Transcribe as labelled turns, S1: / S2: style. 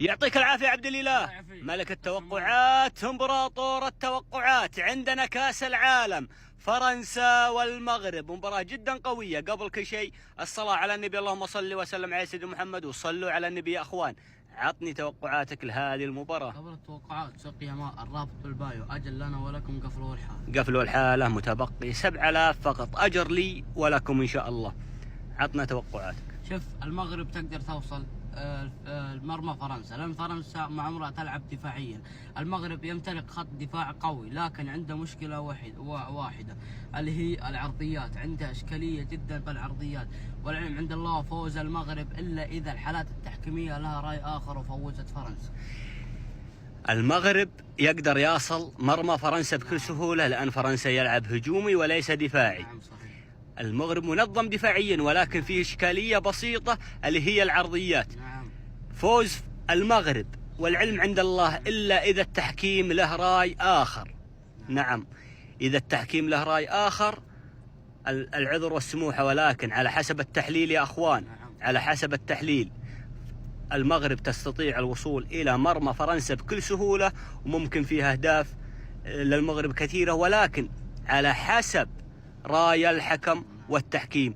S1: يعطيك العافية عبد الإله. ملك التوقعات، امبراطور التوقعات. عندنا كاس العالم فرنسا والمغرب، مباراة جدا قوية. قبل كل شيء الصلاة على النبي، اللهم صل وسلم على سيدنا محمد، وصلوا على النبي يا أخوان. عطني توقعاتك لهذه المباراة.
S2: قبل التوقعات سقيا ماء الرابط بالبايو، أجل لنا ولكم قفلوا الحالة.
S1: قفلوا الحالة، متبقي 7000 فقط، أجر لي ولكم إن شاء الله. عطنا توقعاتك.
S2: شوف، المغرب تقدر توصل مرمى فرنسا، لأن فرنسا ما عمرها تلعب دفاعيا. المغرب يمتلك خط دفاع قوي، لكن عنده مشكلة واحدة اللي هي العرضيات. عنده إشكالية جدا بالعرضيات، والعلم عند الله فوز المغرب إلا إذا الحالات التحكيمية لها رأي آخر وفوزت فرنسا.
S1: المغرب يقدر يصل مرمى فرنسا بكل سهولة، لأن فرنسا يلعب هجومي وليس دفاعي.
S2: نعم صحيح.
S1: المغرب منظم دفاعيا، ولكن فيه إشكالية بسيطة اللي هي العرضيات.
S2: نعم.
S1: فوز المغرب والعلم عند الله إلا إذا التحكيم له رأي آخر. نعم، إذا التحكيم له رأي آخر العذر والسموحة، ولكن على حسب التحليل يا أخوان، على حسب التحليل المغرب تستطيع الوصول إلى مرمى فرنسا بكل سهولة، وممكن فيها أهداف للمغرب كثيرة، ولكن على حسب رأي الحكم والتحكيم.